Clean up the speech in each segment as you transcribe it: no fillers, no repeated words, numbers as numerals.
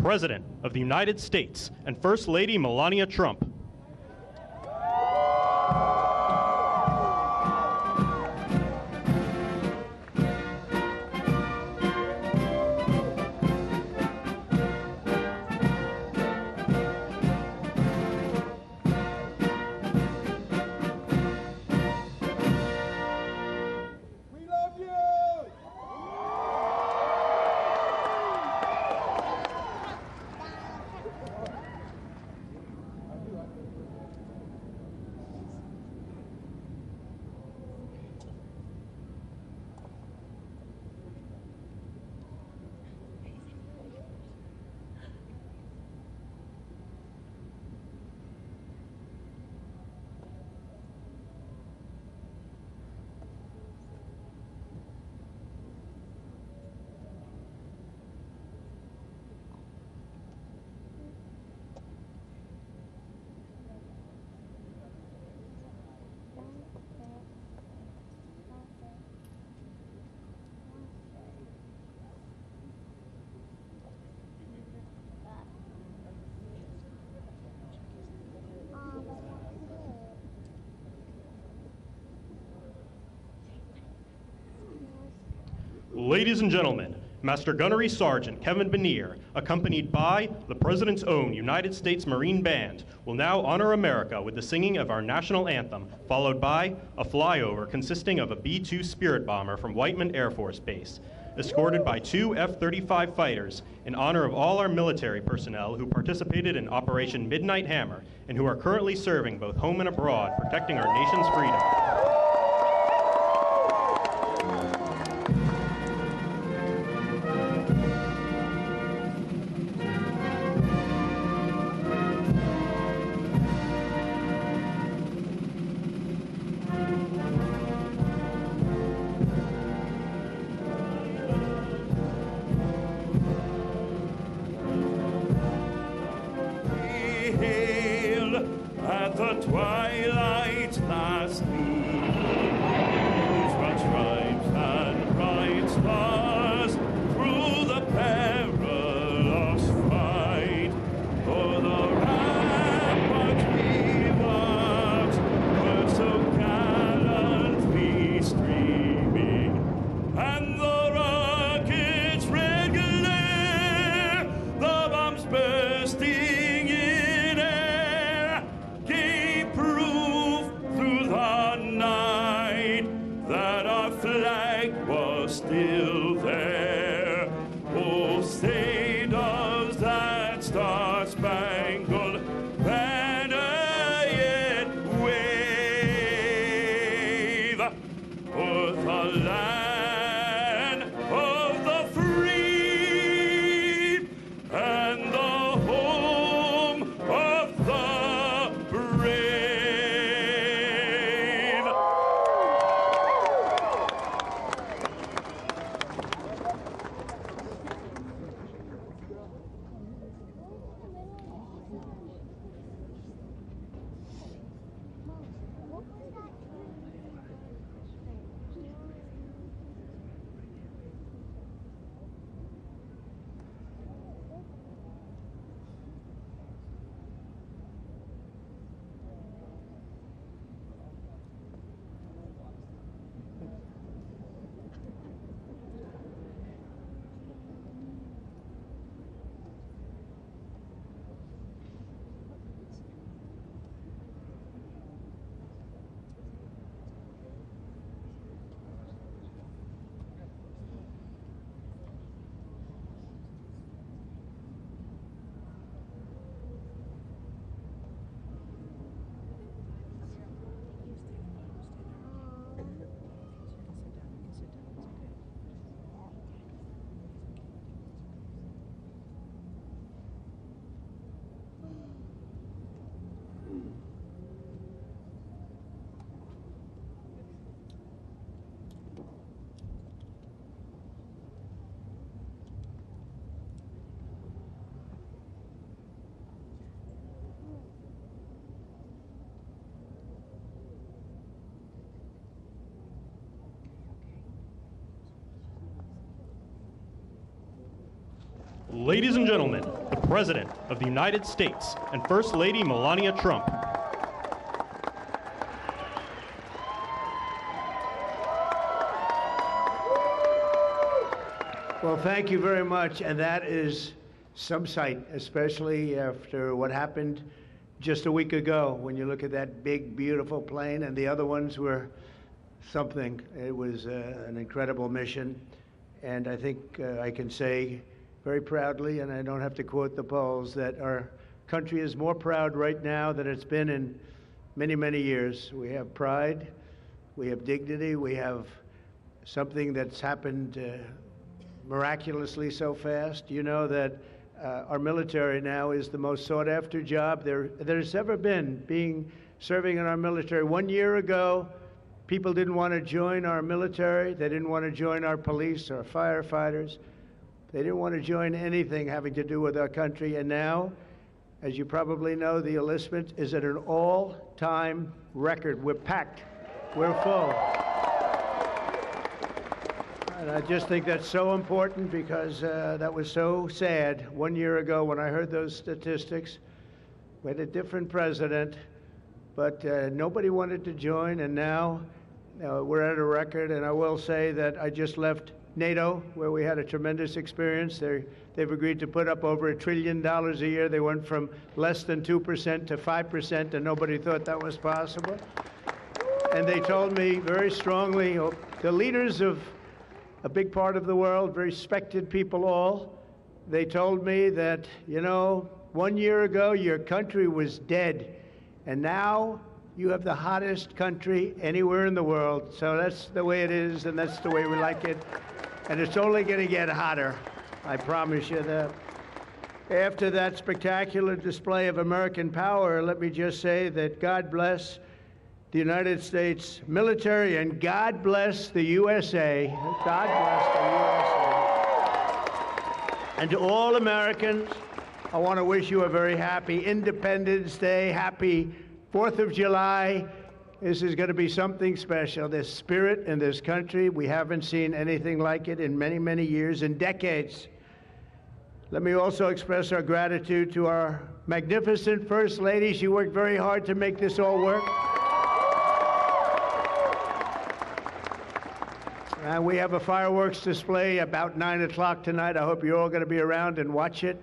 President of the United States and First Lady Melania Trump. Ladies and gentlemen, Master Gunnery Sergeant Kevin Benier, accompanied by the President's own United States Marine Band, will now honor America with the singing of our national anthem, followed by a flyover consisting of a B-2 Spirit bomber from Whiteman Air Force Base, escorted by 2 F-35 fighters in honor of all our military personnel who participated in Operation Midnight Hammer and who are currently serving both home and abroad, protecting our nation's freedom. At the twilight last noon, what stripes and bright stars through the perilous fight. For the ramparts we walked were so gallantly streaming, and the rockets' red glare, the bombs bursting in air, gave proof Ladies and gentlemen, the President of the United States and First Lady Melania Trump. Well, thank you very much, and that is some sight, especially after what happened just a week ago when you look at that big, beautiful plane, and the other ones were something. It was an incredible mission, and I think I can say very proudly, and I don't have to quote the polls, that our country is more proud right now than it's been in many, many years. We have pride, we have dignity, we have something that's happened miraculously so fast. You know that our military now is the most sought-after job there's ever been, serving in our military. 1 year ago, people didn't want to join our military. They didn't want to join our police or firefighters. They didn't want to join anything having to do with our country. And now, as you probably know, the enlistment is at an all-time record. We're packed. We're full. And I just think that's so important because that was so sad 1 year ago when I heard those statistics. We had a different president, but nobody wanted to join, and now we're at a record. And I will say that I just left NATO, where we had a tremendous experience. They've agreed to put up over $1 trillion a year. They went from less than 2% to 5%, and nobody thought that was possible. And they told me very strongly, the leaders of a big part of the world, very respected people all, they told me that, 1 year ago your country was dead, and now you have the hottest country anywhere in the world. So that's the way it is, and that's the way we like it. And it's only going to get hotter, I promise you that. After that spectacular display of American power, let me just say that God bless the United States military, and God bless the USA. God bless the USA. And to all Americans, I want to wish you a very happy Independence Day, happy 4th of July. This is going to be something special. This spirit in this country, we haven't seen anything like it in many, many years and decades. Let me also express our gratitude to our magnificent First Lady. She worked very hard to make this all work. And we have a fireworks display about 9 o'clock tonight. I hope you're all going to be around and watch it.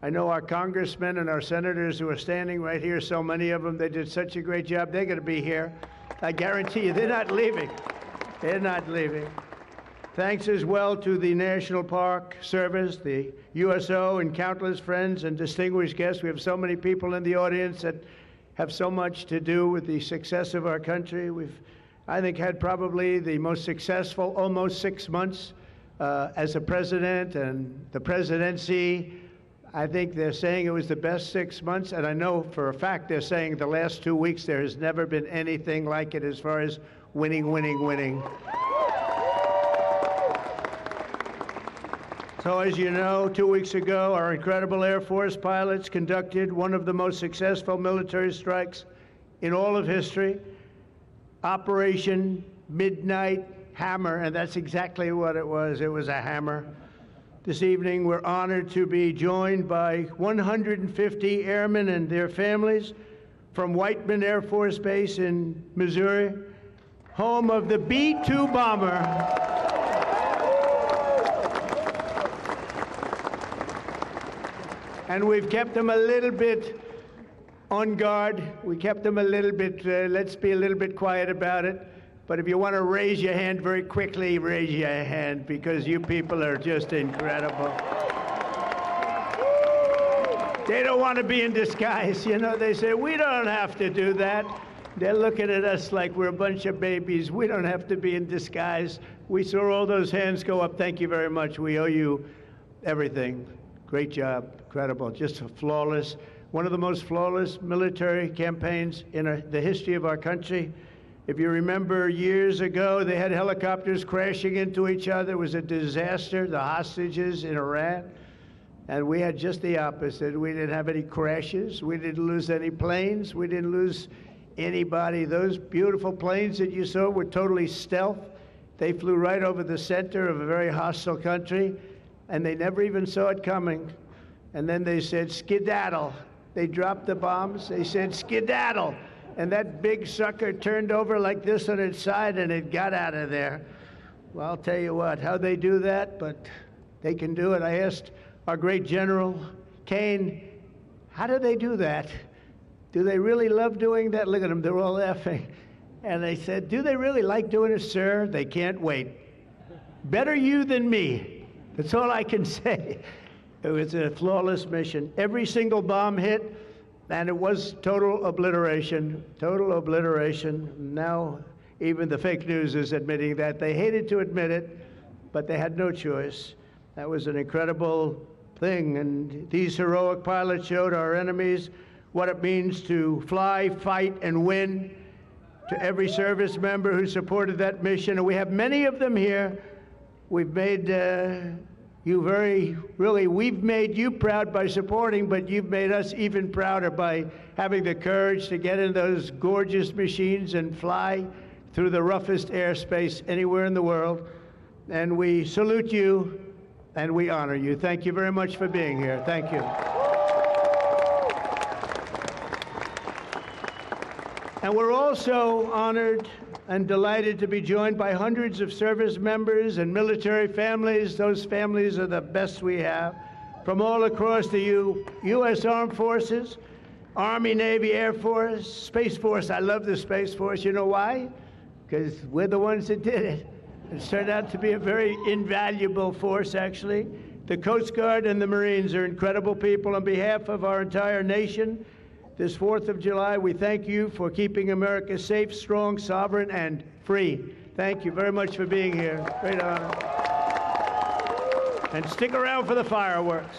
I know our congressmen and our senators who are standing right here, so many of them, they did such a great job. They're going to be here. I guarantee you, they're not leaving. They're not leaving. Thanks as well to the National Park Service, the USO, and countless friends and distinguished guests. We have so many people in the audience that have so much to do with the success of our country. We've, I think, had probably the most successful almost 6 months as a president and the presidency. I think they're saying it was the best 6 months, and I know for a fact they're saying the last 2 weeks there has never been anything like it as far as winning, winning, winning. So as you know, 2 weeks ago, our incredible Air Force pilots conducted one of the most successful military strikes in all of history, Operation Midnight Hammer, and that's exactly what it was. It was a hammer. This evening, we're honored to be joined by 150 airmen and their families from Whiteman Air Force Base in Missouri, home of the B-2 bomber. And we've kept them a little bit on guard. We kept them a little bit, let's be a little bit quiet about it. But if you want to raise your hand very quickly, raise your hand, because you people are just incredible. They don't want to be in disguise. They say, we don't have to do that. They're looking at us like we're a bunch of babies. We don't have to be in disguise. We saw all those hands go up. Thank you very much. We owe you everything. Great job. Incredible. Just flawless. One of the most flawless military campaigns in the history of our country. If you remember years ago, they had helicopters crashing into each other. It was a disaster, the hostages in Iran. And we had just the opposite. We didn't have any crashes. We didn't lose any planes. We didn't lose anybody. Those beautiful planes that you saw were totally stealth. They flew right over the center of a very hostile country. and they never even saw it coming. And then they said, skedaddle. They dropped the bombs. They said, skedaddle. And that big sucker turned over like this on its side, and it got out of there. Well, I'll tell you what, how they do that, but they can do it. I asked our great General Kane, how do they do that? Do they really love doing that? Look at them, they're all laughing. And they said, do they really like doing it, sir? They can't wait. Better you than me. That's all I can say. It was a flawless mission. Every single bomb hit, and it was total obliteration, total obliteration. Now, even the fake news is admitting that. They hated to admit it, but they had no choice. That was an incredible thing, and these heroic pilots showed our enemies what it means to fly, fight, and win. To every service member who supported that mission, and we have many of them here, we've made we've made you proud by supporting, but you've made us even prouder by having the courage to get in those gorgeous machines and fly through the roughest airspace anywhere in the world. And we salute you and we honor you. Thank you very much for being here. Thank you. And we're also honored and delighted to be joined by hundreds of service members and military families. Those families are the best we have, from all across the U.S. Armed Forces, Army, Navy, Air Force, Space Force. I love the Space Force. You know why? Because we're the ones that did it. It's turned out to be a very invaluable force, actually. The Coast Guard and the Marines are incredible people. On behalf of our entire nation, this 4th of July, we thank you for keeping America safe, strong, sovereign, and free. Thank you very much for being here. Great honor. And stick around for the fireworks.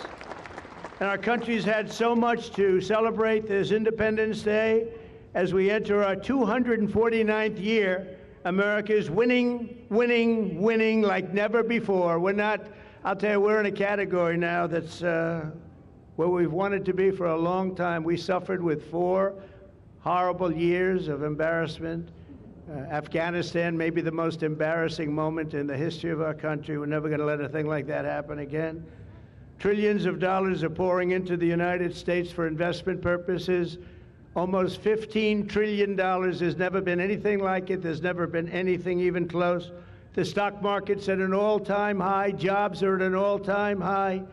And our country's had so much to celebrate this Independence Day. As we enter our 249th year, America is winning, winning, winning like never before. We're not, I'll tell you, we're in a category now that's where we've wanted to be for a long time. We suffered with 4 horrible years of embarrassment. Afghanistan may be the most embarrassing moment in the history of our country. We're never going to let a thing like that happen again. Trillions of dollars are pouring into the United States for investment purposes. Almost $15 trillion. There's never been anything like it. There's never been anything even close. The stock market's at an all-time high. Jobs are at an all-time high.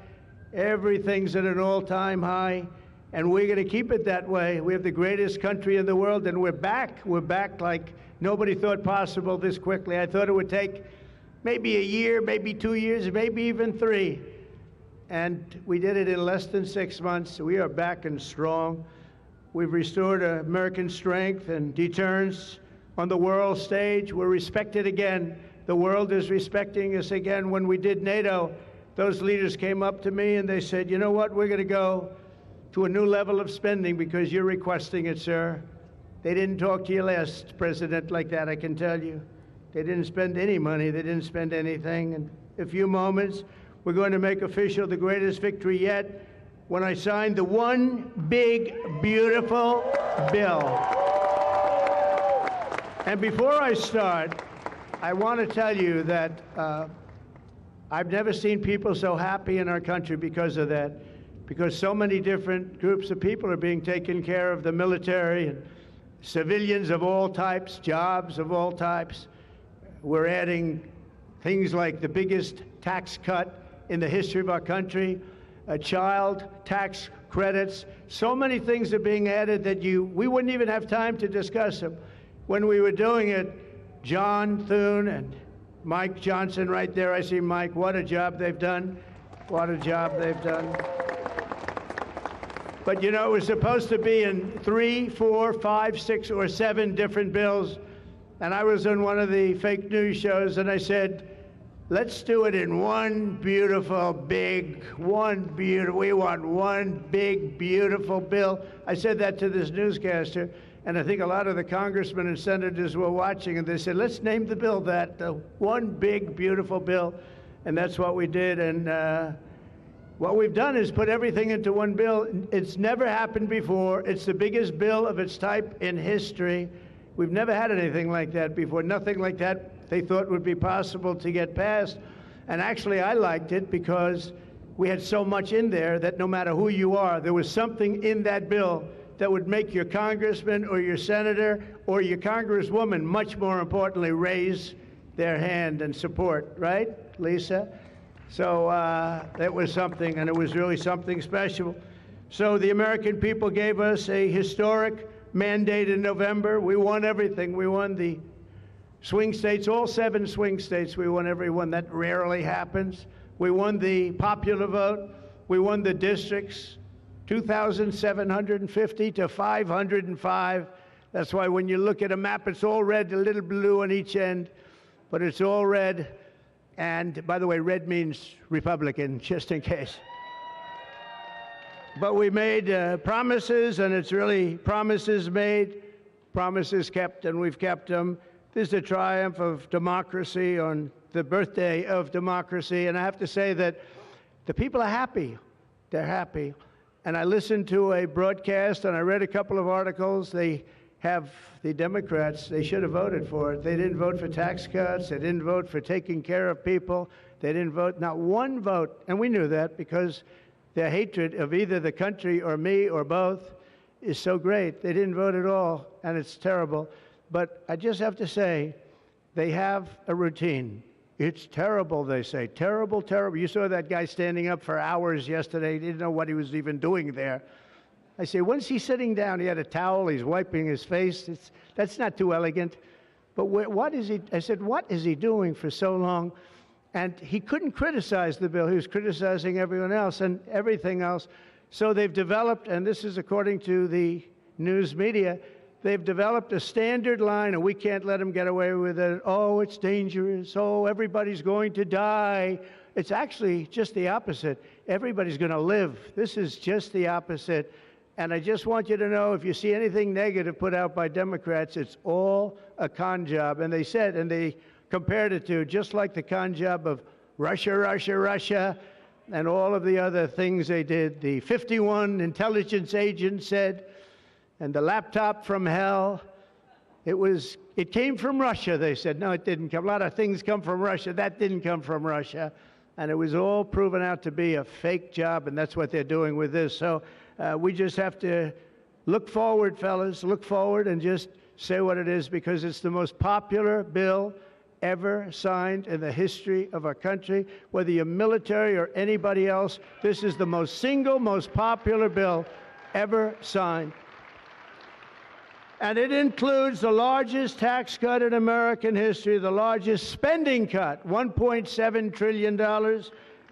Everything's at an all-time high, and we're going to keep it that way. We have the greatest country in the world, and we're back. We're back like nobody thought possible this quickly. I thought it would take maybe a year, maybe 2 years, maybe even 3. And we did it in less than 6 months. We are back and strong. We've restored American strength and deterrence on the world stage. We're respected again. The world is respecting us again. When we did NATO, those leaders came up to me and they said, you know what, we're going to go to a new level of spending because you're requesting it, sir. They didn't talk to your last president like that, I can tell you. They didn't spend any money. They didn't spend anything. In a few moments, we're going to make official the greatest victory yet when I signed the one big, beautiful bill. And before I start, I want to tell you that I've never seen people so happy in our country because of that, because so many different groups of people are being taken care of, the military and civilians of all types, jobs of all types. We're adding things like the biggest tax cut in the history of our country, child tax credits. So many things are being added that we wouldn't even have time to discuss them. When we were doing it, John Thune and Mike Johnson right there, I see Mike, what a job they've done. What a job they've done. But you know, it was supposed to be in 3, 4, 5, 6, or 7 different bills. And I was on one of the fake news shows and I said, let's do it in one beautiful, big, we want one big, beautiful bill. I said that to this newscaster, and I think a lot of the congressmen and senators were watching, and they said, let's name the bill that, the one big, beautiful bill. And that's what we did. And what we've done is put everything into one bill. It's never happened before. It's the biggest bill of its type in history. We've never had anything like that before. Nothing like that they thought would be possible to get passed. And actually, I liked it because we had so much in there that no matter who you are, there was something in that bill that would make your congressman or your senator or your congresswoman, much more importantly, raise their hand and support, right, Lisa? So that was something, and it was really something special. So the American people gave us a historic mandate in November. We won everything. We won the swing states, all 7 swing states. We won every one. That rarely happens. We won the popular vote. We won the districts, 2,750 to 505. That's why when you look at a map, it's all red, a little blue on each end, but it's all red. And by the way, red means Republican, just in case. But we made promises, and it's really promises made, promises kept, and we've kept them. This is a triumph of democracy on the birthday of democracy. And I have to say that the people are happy. They're happy. And I listened to a broadcast, and I read a couple of articles. They have the Democrats, they should have voted for it. They didn't vote for tax cuts. They didn't vote for taking care of people. They didn't vote, not one vote. And we knew that because their hatred of either the country or me or both is so great. They didn't vote at all, and it's terrible. But I just have to say, they have a routine. It's terrible, they say. Terrible, terrible. You saw that guy standing up for hours yesterday. He didn't know what he was even doing there. I say, when's he sitting down? He had a towel. He's wiping his face. That's not too elegant. But what is he? I said, what is he doing for so long? And he couldn't criticize the bill. He was criticizing everyone else and everything else. So they've developed, and this is according to the news media, they've developed a standard line, and we can't let them get away with it. Oh, it's dangerous. Oh, everybody's going to die. It's actually just the opposite. Everybody's going to live. This is just the opposite. And I just want you to know, if you see anything negative put out by Democrats, it's all a con job. And they said, and they compared it to just like the con job of Russia, Russia, Russia, and all of the other things they did. The 51 intelligence agents said, and the laptop from hell, it came from Russia, they said. No, it didn't come. A lot of things come from Russia. That didn't come from Russia. And it was all proven out to be a fake job, and that's what they're doing with this. So we just have to look forward, fellas, look forward and just say what it is, because it's the most popular bill ever signed in the history of our country. Whether you're military or anybody else, this is the most popular bill ever signed. And it includes the largest tax cut in American history, the largest spending cut, $1.7 trillion,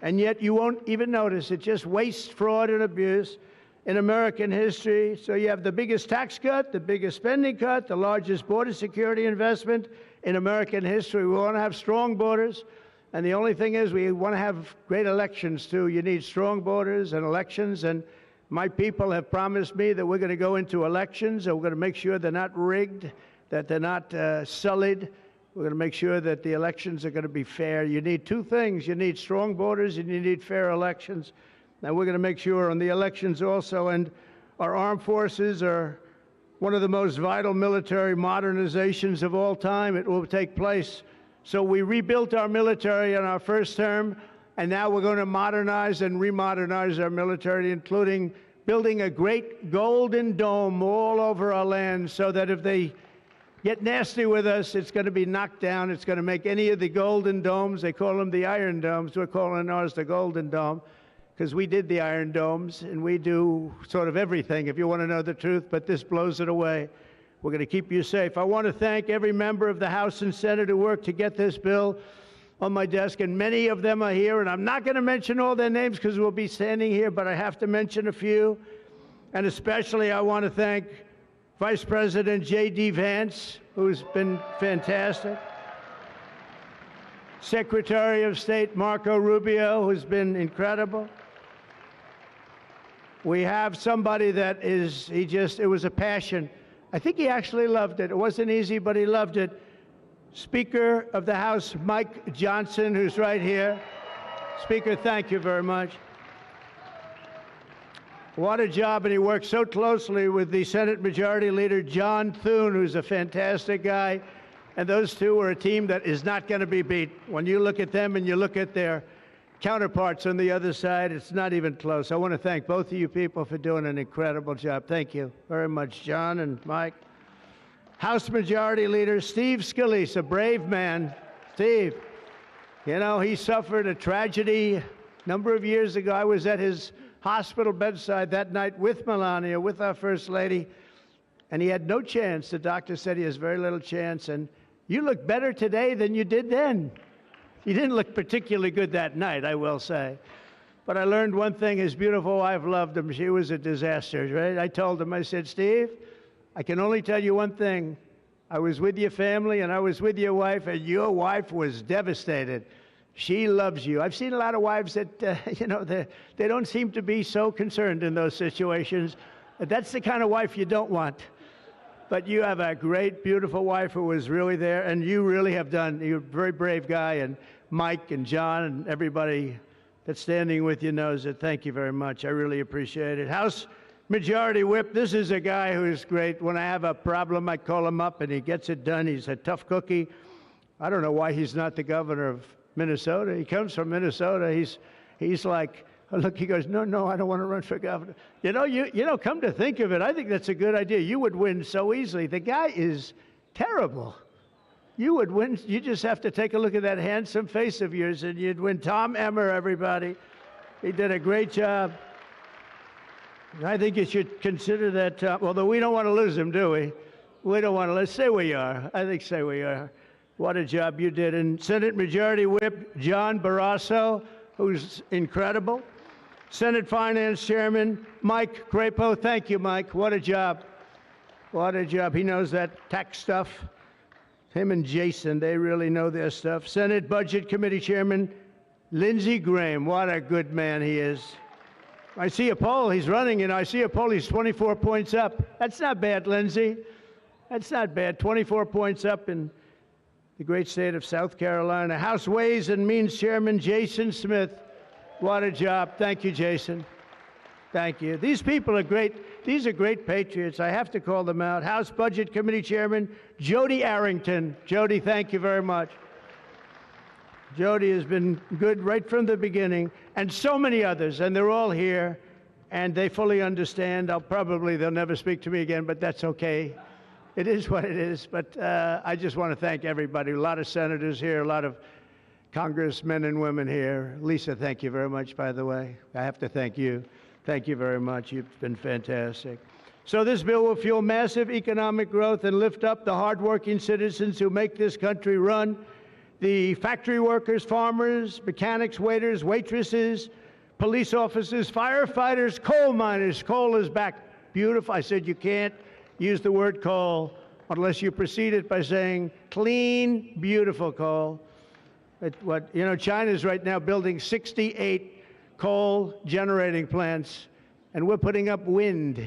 and yet you won't even notice it. Just waste, fraud, and abuse in American history. So you have the biggest tax cut, the biggest spending cut, the largest border security investment in American history. We want to have strong borders, and the only thing is we want to have great elections, too. You need strong borders and elections, and my people have promised me that we're going to go into elections, and we're going to make sure they're not rigged, that they're not sullied. We're going to make sure that the elections are going to be fair. You need 2 things. You need strong borders, and you need fair elections. And we're going to make sure on the elections also. And our armed forces are one of the most vital military modernizations of all time. It will take place. So we rebuilt our military in our first term. And now we're going to modernize and remodernize our military, including building a great golden dome all over our land so that if they get nasty with us, it's going to be knocked down. It's going to make any of the golden domes, they call them the iron domes, we're calling ours the golden dome, because we did the iron domes, and we do sort of everything, if you want to know the truth, but this blows it away. We're going to keep you safe. I want to thank every member of the House and Senate who worked to get this bill on my desk, and many of them are here, and I'm not going to mention all their names because we'll be standing here, but I have to mention a few. And especially I want to thank Vice President J.D. Vance, who's been fantastic. Secretary of State Marco Rubio, who's been incredible. We have somebody that it was a passion. I think he actually loved it. It wasn't easy, but he loved it. Speaker of the House, Mike Johnson, who's right here. Speaker, thank you very much. What a job, and he worked so closely with the Senate Majority Leader, John Thune, who's a fantastic guy. And those two are a team that is not going to be beat. When you look at them and you look at their counterparts on the other side, it's not even close. I want to thank both of you people for doing an incredible job. Thank you very much, John and Mike. House Majority Leader Steve Scalise, a brave man. Steve, you know, he suffered a tragedy a number of years ago. I was at his hospital bedside that night with Melania, with our First Lady, and he had no chance. The doctor said he has very little chance, and you look better today than you did then. He didn't look particularly good that night, I will say. But I learned one thing. His beautiful wife loved him. She was a disaster, right? I told him, I said, Steve, I can only tell you one thing. I was with your family and I was with your wife, and your wife was devastated. She loves you. I've seen a lot of wives that, you know, they don't seem to be so concerned in those situations. That's the kind of wife you don't want. But you have a great, beautiful wife who was really there, and you really have done. You're a very brave guy, and Mike and John and everybody that's standing with you knows it. Thank you very much. I really appreciate it. House Majority Whip, this is a guy who's great. When I have a problem, I call him up, and he gets it done. He's a tough cookie. I don't know why he's not the governor of Minnesota. He comes from Minnesota. He's like, look, he goes, no, I don't want to run for governor. You know, come to think of it, I think that's a good idea. You would win so easily. The guy is terrible. You would win. You just have to take a look at that handsome face of yours, and you'd win. Tom Emmer, everybody. He did a great job. I think you should consider that, although we don't want to lose him, do we? We don't want to. Let's say we are. I think say we are. What a job you did. And Senate Majority Whip John Barrasso, who's incredible. Senate Finance Chairman Mike Crapo. Thank you, Mike. What a job. What a job. He knows that tax stuff. Him and Jason, they really know their stuff. Senate Budget Committee Chairman Lindsey Graham. What a good man he is. I see a poll. He's running, and I see a poll. He's 24 points up. That's not bad, Lindsey. That's not bad. 24 points up in the great state of South Carolina. House Ways and Means Chairman Jason Smith. What a job. Thank you, Jason. Thank you. These people are great. These are great patriots. I have to call them out. House Budget Committee Chairman Jody Arrington. Jody, thank you very much. Jody has been good right from the beginning, and so many others, and they're all here, and they fully understand. They'll never speak to me again, but that's okay. It is what it is. But I just want to thank everybody. A lot of senators here, a lot of congressmen and women here. Lisa, thank you very much, by the way. I have to thank you. Thank you very much. You've been fantastic. So this bill will fuel massive economic growth and lift up the hardworking citizens who make this country run. The factory workers, farmers, mechanics, waiters, waitresses, police officers, firefighters, coal miners. Coal is back. Beautiful. I said you can't use the word coal unless you precede it by saying clean, beautiful coal. China's right now building 68 coal generating plants, and we're putting up wind.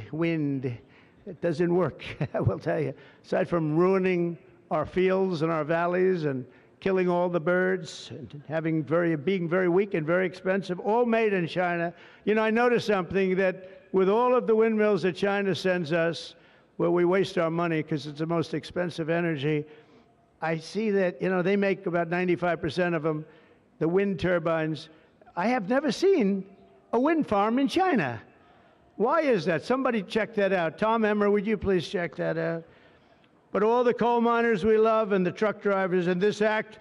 It doesn't work, I will tell you. Aside from ruining our fields and our valleys and killing all the birds and being very weak and very expensive, all made in China. You know, I noticed something, that with all of the windmills that China sends us, where we waste our money because it's the most expensive energy, I see that, they make about 95% of them, the wind turbines. I have never seen a wind farm in China. Why is that? Somebody check that out. Tom Emmer, would you please check that out? But all the coal miners we love and the truck drivers, in this act,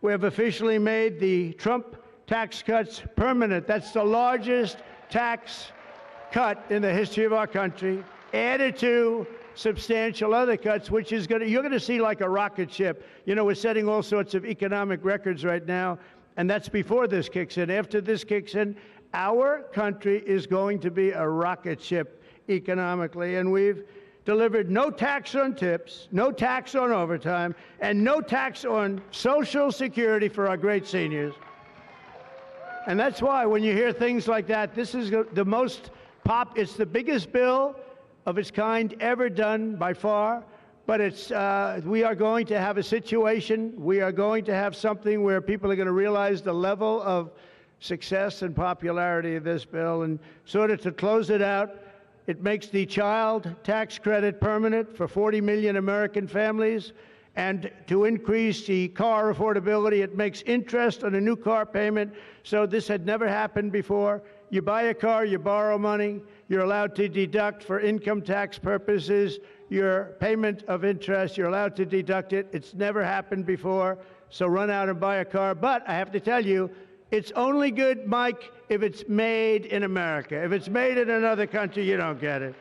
we have officially made the Trump tax cuts permanent. That's the largest tax cut in the history of our country, added to substantial other cuts, which is you're going to see like a rocket ship. We're setting all sorts of economic records right now, and that's before this kicks in. After this kicks in, our country is going to be a rocket ship economically, and we've delivered no tax on tips, no tax on overtime, and no tax on Social Security for our great seniors. And that's why when you hear things like that, this is it's the biggest bill of its kind ever done by far, but we are going to have a situation, we are going to have something where people are going to realize the level of success and popularity of this bill. And sort of to close it out, it makes the child tax credit permanent for 40 million American families, and to increase the car affordability. It makes interest on a new car payment. So this had never happened before. You buy a car, you borrow money, you're allowed to deduct for income tax purposes your payment of interest. You're allowed to deduct it. It's never happened before. So run out and buy a car. But I have to tell you, it's only good, Mike, if it's made in America. If it's made in another country, you don't get it.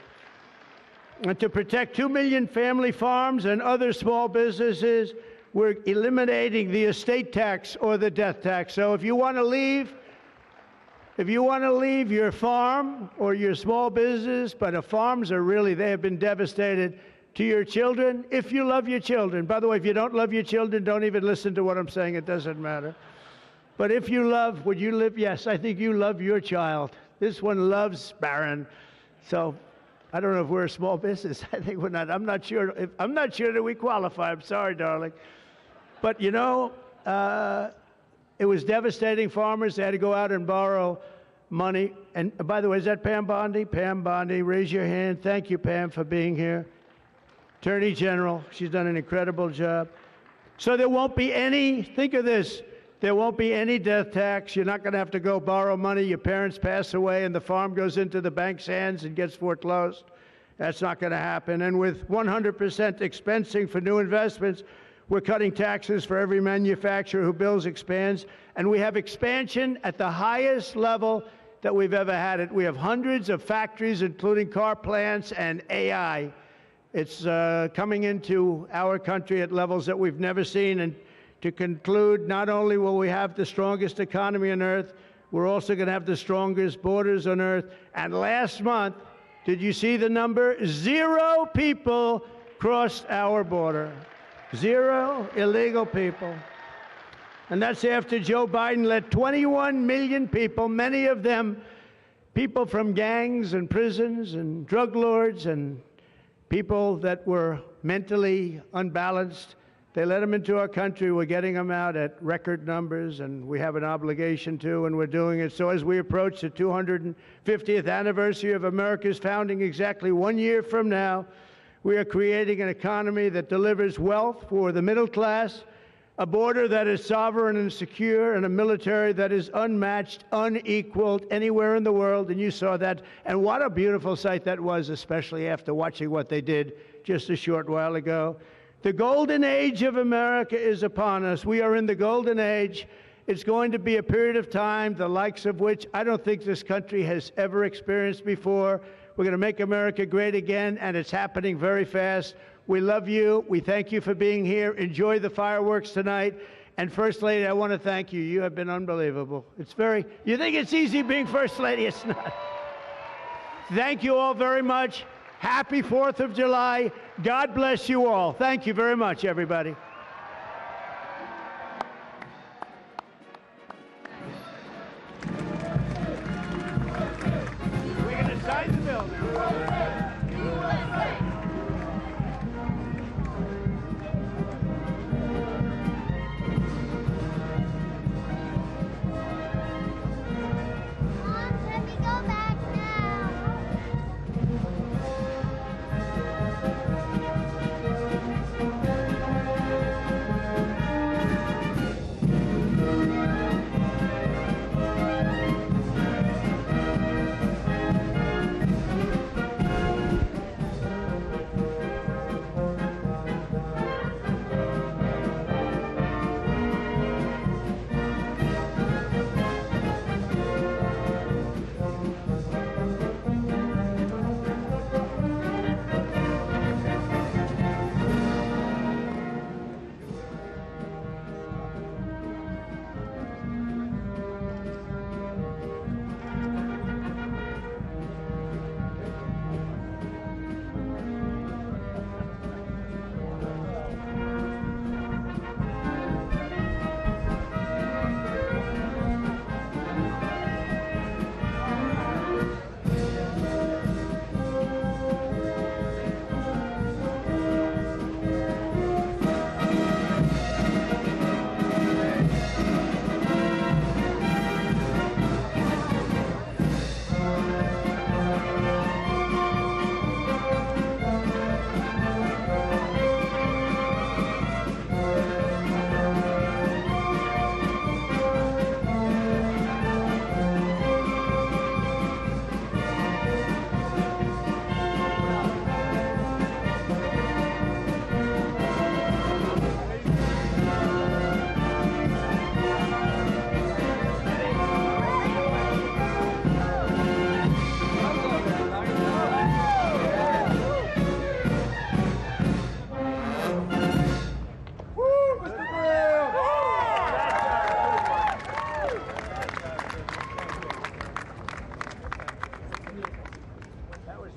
And to protect 2 million family farms and other small businesses, we're eliminating the estate tax or the death tax. So if you want to leave your farm or your small business, but the farms are really, they have been devastated, to your children, if you love your children. By the way, if you don't love your children, don't even listen to what I'm saying. It doesn't matter. But if you love, would you live? Yes, I think you love your child. This one loves Barron. So I don't know if we're a small business. I think we're not. I'm not sure that we qualify. I'm sorry, darling. But, you know, it was devastating. Farmers, they had to go out and borrow money. And by the way, is that Pam Bondi? Pam Bondi, raise your hand. Thank you, Pam, for being here. Attorney General, she's done an incredible job. So there won't be any, think of this, there won't be any death tax. You're not going to have to go borrow money. Your parents pass away and the farm goes into the bank's hands and gets foreclosed. That's not going to happen. And with 100% expensing for new investments, we're cutting taxes for every manufacturer who builds, expands. And we have expansion at the highest level that we've ever had it. We have hundreds of factories, including car plants and AI. It's coming into our country at levels that we've never seen. And to conclude, not only will we have the strongest economy on earth, we're also going to have the strongest borders on earth. And last month, did you see the number? 0 people crossed our border. 0 illegal people. And that's after Joe Biden let 21 million people, many of them people from gangs and prisons and drug lords and people that were mentally unbalanced, they let them into our country. We're getting them out at record numbers, and we have an obligation to, and we're doing it. So as we approach the 250th anniversary of America's founding exactly 1 year from now, we are creating an economy that delivers wealth for the middle class, a border that is sovereign and secure, and a military that is unmatched, unequaled anywhere in the world. And you saw that. And what a beautiful sight that was, especially after watching what they did just a short while ago. The golden age of America is upon us. We are in the golden age. It's going to be a period of time, the likes of which I don't think this country has ever experienced before. We're going to make America great again, and it's happening very fast. We love you. We thank you for being here. Enjoy the fireworks tonight. And First Lady, I want to thank you. You have been unbelievable. You think it's easy being First Lady? It's not. Thank you all very much. Happy 4th of July. God bless you all. Thank you very much, everybody. We're going to sign the bill now.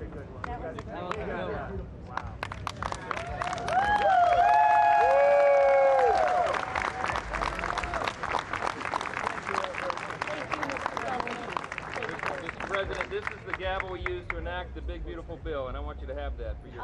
a good one. You got that. Wow. Mr. President, this is the gavel we use to enact the big, beautiful bill, and I want you to have that for your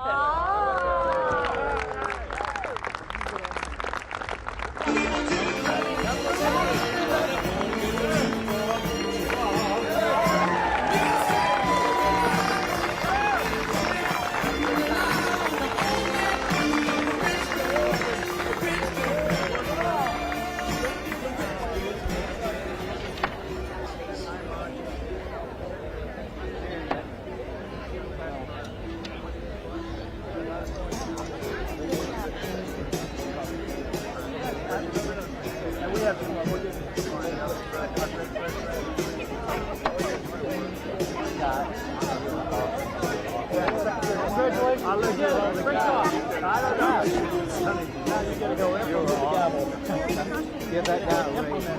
I'll let you roll the gavel. I don't know. Now you gotta go in with the gavel. Get that down, Ray. Get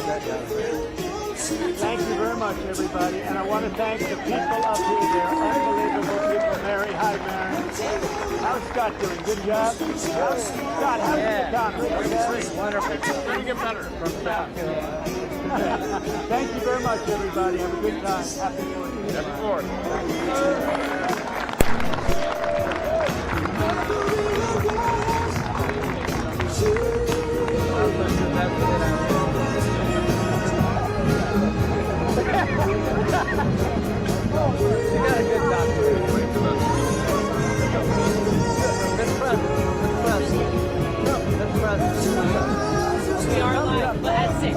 that down, Ray. Thank you very much, everybody. And I want to thank the people up here. They're unbelievable people. Mary, hi, Mary. How's Scott doing? Good job? Scott, how's the economy? Okay? Wonderful. Pretty get better. Thank you very much, everybody. Have a good time. Happy 4th. Happy 4th. We are live, but at 6.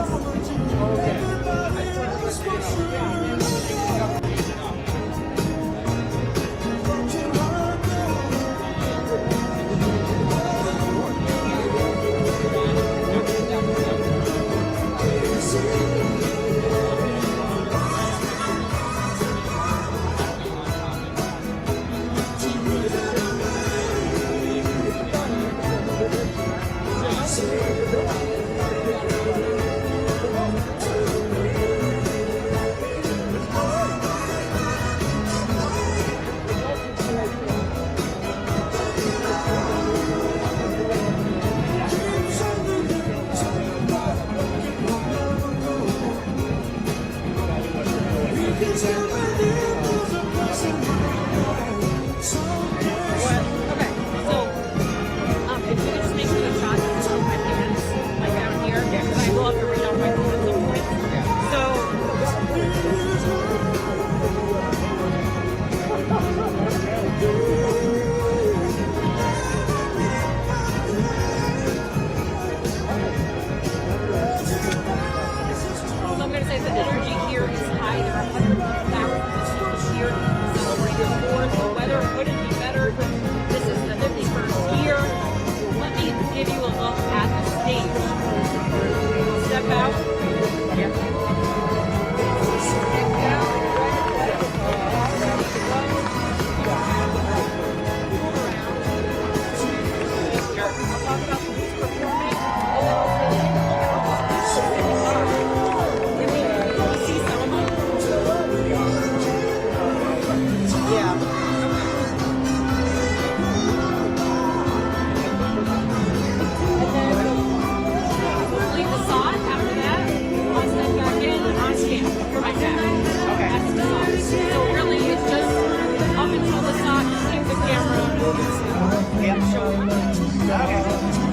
Yeah.